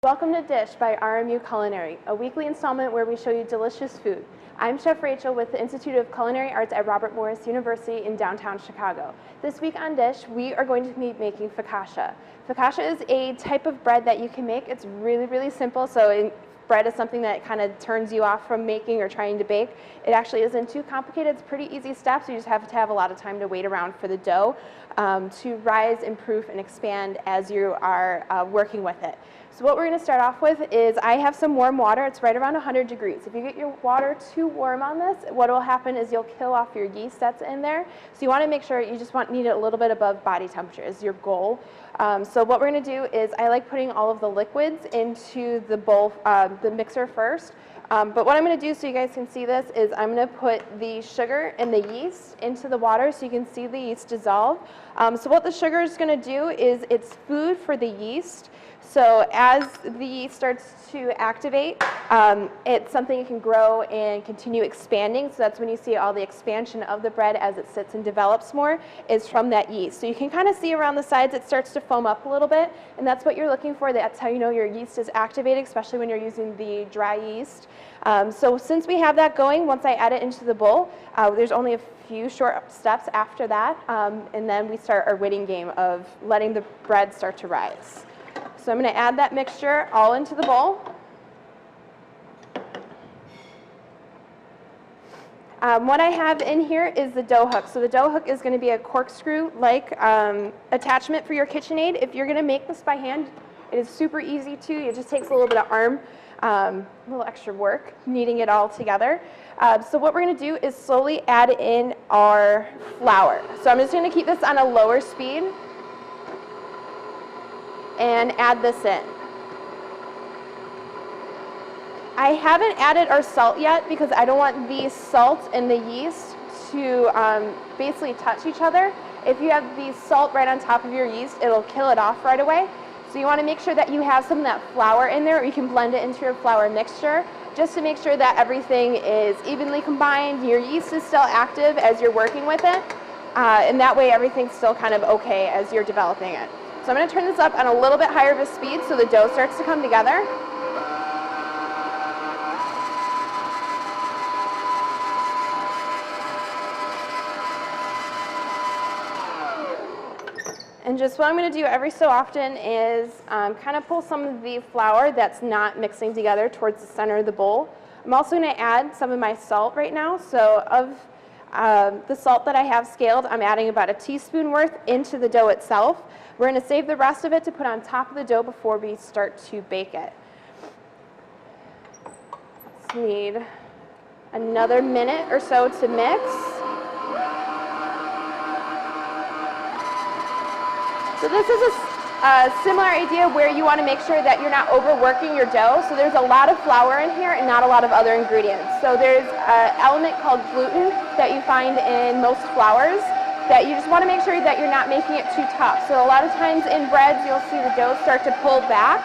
Welcome to Dish by RMU Culinary, a weekly installment where we show you delicious food. I'm Chef Rachel with the Institute of Culinary Arts at Robert Morris University in downtown Chicago. This week on Dish, we are going to be making focaccia. Focaccia is a type of bread that you can make. It's really simple, so bread is something that kind of turns you off from making or trying to bake. It actually isn't too complicated. It's pretty easy steps. You just have to have a lot of time to wait around for the dough to rise, improve, and expand as you are working with it. So what we're going to start off with is I have some warm water. It's right around 100 degrees. If you get your water too warm on this, what will happen is you'll kill off your yeast that's in there. So you want to make sure you just need it a little bit above body temperature is your goal. So what we're going to do is I like putting all of the liquids into the bowl, the mixer first. But what I'm going to do so you guys can see this is I'm going to put the sugar and the yeast into the water so you can see the yeast dissolve. So what the sugar is going to do is it's food for the yeast. So as the yeast starts to activate, it's something you can grow and continue expanding. So that's when you see all the expansion of the bread as it sits and develops more is from that yeast. So you can kind of see around the sides it starts to foam up a little bit, and that's what you're looking for. That's how you know your yeast is activated, especially when you're using the dry yeast. So since we have that going, once I add it into the bowl, there's only a few short steps after that, and then we start our waiting game of letting the bread start to rise. So I'm going to add that mixture all into the bowl. What I have in here is the dough hook. So the dough hook is going to be a corkscrew-like attachment for your KitchenAid. If you're going to make this by hand, it is super easy to. It just takes a little bit of arm, a little extra work, kneading it all together. So what we're going to do is slowly add in our flour. So I'm just going to keep this on a lower speed and add this in. I haven't added our salt yet because I don't want the salt and the yeast to basically touch each other. If you have the salt right on top of your yeast, it'll kill it off right away. So you want to make sure that you have some of that flour in there, or you can blend it into your flour mixture just to make sure that everything is evenly combined. Your yeast is still active as you're working with it, and that way everything's still kind of okay as you're developing it. So I'm going to turn this up on a little bit higher of a speed so the dough starts to come together. And just what I'm going to do every so often is kind of pull some of the flour that's not mixing together towards the center of the bowl. I'm also going to add some of my salt right now. So of the salt that I have scaled, I'm adding about a teaspoon worth into the dough itself. We're going to save the rest of it to put on top of the dough before we start to bake it. Let's need another minute or so to mix. So this is a similar idea where you want to make sure that you're not overworking your dough. So there's a lot of flour in here and not a lot of other ingredients. So there's an element called gluten that you find in most flours that you just want to make sure that you're not making it too tough. So a lot of times in breads you'll see the dough start to pull back,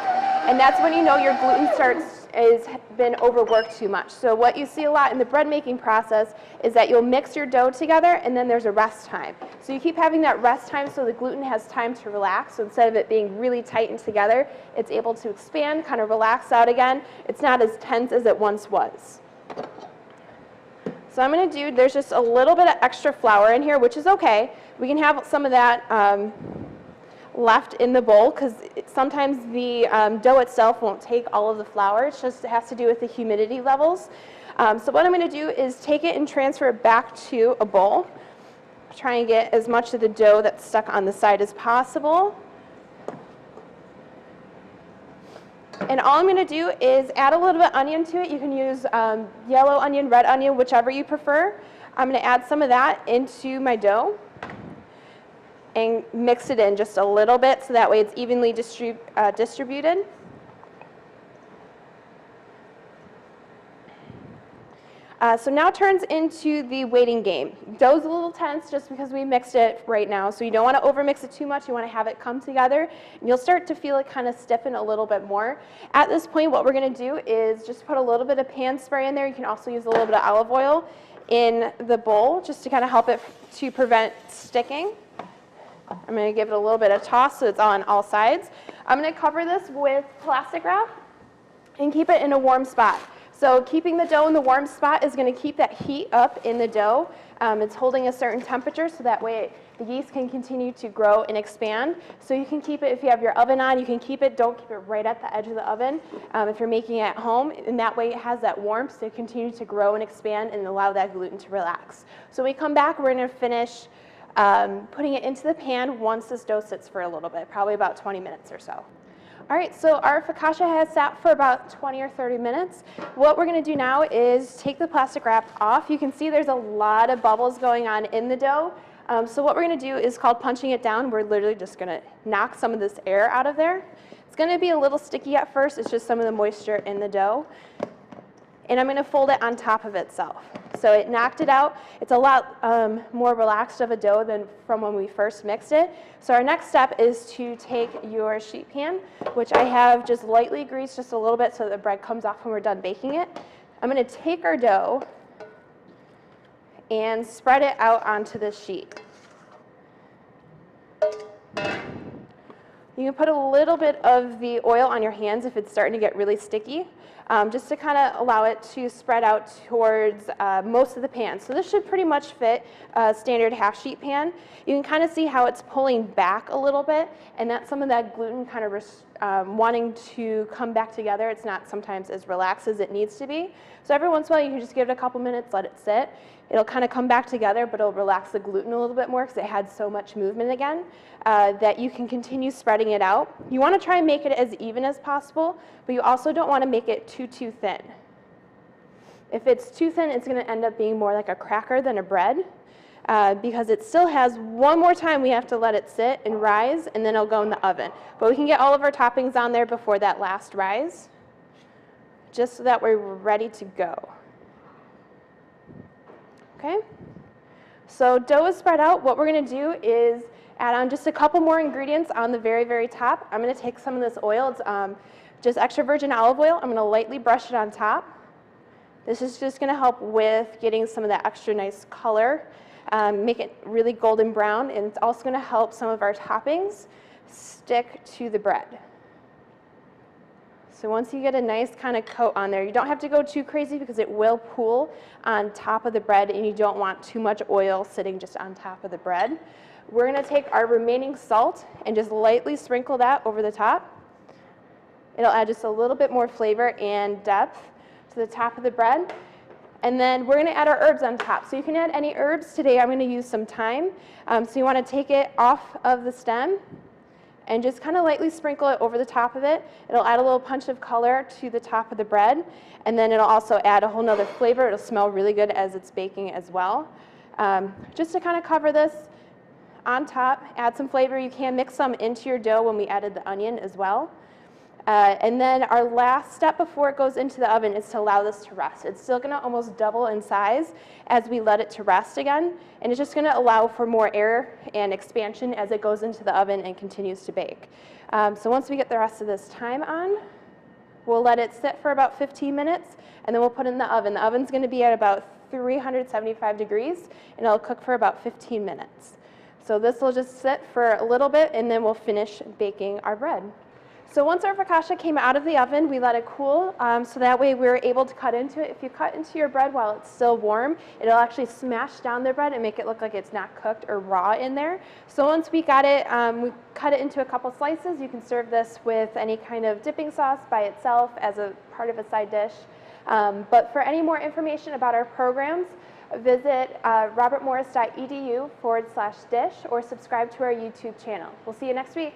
and that's when you know your gluten has been overworked too much. So what you see a lot in the bread making process is that you'll mix your dough together and then there's a rest time. So you keep having that rest time so the gluten has time to relax. So instead of it being really tightened together, it's able to expand, kind of relax out again. It's not as tense as it once was. So I'm going to do, there's just a little bit of extra flour in here, which is okay. We can have some of that left in the bowl because sometimes the dough itself won't take all of the flour. It has to do with the humidity levels. So what I'm going to do is take it and transfer it back to a bowl. Try and get as much of the dough that's stuck on the side as possible. And all I'm going to do is add a little bit of onion to it. You can use yellow onion, red onion, whichever you prefer. I'm going to add some of that into my dough and mix it in just a little bit so that way it's evenly distributed. So now turns into the waiting game. Dough's a little tense just because we mixed it right now, so you don't want to overmix it too much. You want to have it come together, and you'll start to feel it kind of stiffen a little bit more. At this point, what we're going to do is just put a little bit of pan spray in there. You can also use a little bit of olive oil in the bowl just to kind of help it to prevent sticking. I'm going to give it a little bit of toss so it's on all sides. I'm going to cover this with plastic wrap and keep it in a warm spot. So keeping the dough in the warm spot is going to keep that heat up in the dough. It's holding a certain temperature so that way the yeast can continue to grow and expand. So you can keep it, if you have your oven on, you can keep it, don't keep it right at the edge of the oven if you're making it at home. And that way it has that warmth to continue to grow and expand and allow that gluten to relax. So when we come back, we're going to finish putting it into the pan once this dough sits for a little bit, probably about 20 minutes or so. All right, so our focaccia has sat for about 20 or 30 minutes. What we're going to do now is take the plastic wrap off. You can see there's a lot of bubbles going on in the dough. So what we're going to do is called punching it down. We're literally just going to knock some of this air out of there. It's going to be a little sticky at first. It's just some of the moisture in the dough. And I'm going to fold it on top of itself. So it knocked it out. It's a lot more relaxed of a dough than from when we first mixed it. So our next step is to take your sheet pan, which I have just lightly greased just a little bit so that the bread comes off when we're done baking it. I'm going to take our dough and spread it out onto this sheet. You can put a little bit of the oil on your hands if it's starting to get really sticky, just to kind of allow it to spread out towards most of the pan. So this should pretty much fit a standard half sheet pan. You can kind of see how it's pulling back a little bit, and that's some of that gluten kind of wanting to come back together. It's not sometimes as relaxed as it needs to be. So every once in a while you can just give it a couple minutes, let it sit. It'll kind of come back together, but it'll relax the gluten a little bit more because it had so much movement again that you can continue spreading it out. You want to try and make it as even as possible, but you also don't want to make it too thin. If it's too thin, it's going to end up being more like a cracker than a bread because it still has one more time we have to let it sit and rise, and then it'll go in the oven. But we can get all of our toppings on there before that last rise, just so that we're ready to go. Okay, so dough is spread out. What we're going to do is add on just a couple more ingredients on the very, very top. I'm going to take some of this oil. It's just extra virgin olive oil. I'm going to lightly brush it on top. This is just going to help with getting some of that extra nice color, make it really golden brown, and it's also going to help some of our toppings stick to the bread. So once you get a nice kind of coat on there, you don't have to go too crazy because it will pool on top of the bread and you don't want too much oil sitting just on top of the bread. We're going to take our remaining salt and just lightly sprinkle that over the top. It'll add just a little bit more flavor and depth to the top of the bread. And then we're going to add our herbs on top. So you can add any herbs. Today I'm going to use some thyme. So you want to take it off of the stem and just kind of lightly sprinkle it over the top of it. It'll add a little punch of color to the top of the bread, and then it'll also add a whole nother flavor. It'll smell really good as it's baking as well. Just to kind of cover this on top, add some flavor. You can mix some into your dough when we added the onion as well. And then our last step before it goes into the oven is to allow this to rest. It's still going to almost double in size as we let it to rest again, and it's just going to allow for more air and expansion as it goes into the oven and continues to bake. So once we get the rest of this thyme on, we'll let it sit for about 15 minutes, and then we'll put it in the oven. The oven's going to be at about 375 degrees, and it'll cook for about 15 minutes. So this will just sit for a little bit, and then we'll finish baking our bread. So once our focaccia came out of the oven, we let it cool, so that way we were able to cut into it. If you cut into your bread while it's still warm, it'll actually smash down the bread and make it look like it's not cooked or raw in there. So once we got it, we cut it into a couple slices. You can serve this with any kind of dipping sauce by itself as a part of a side dish. But for any more information about our programs, visit robertmorris.edu/dish or subscribe to our YouTube channel. We'll see you next week.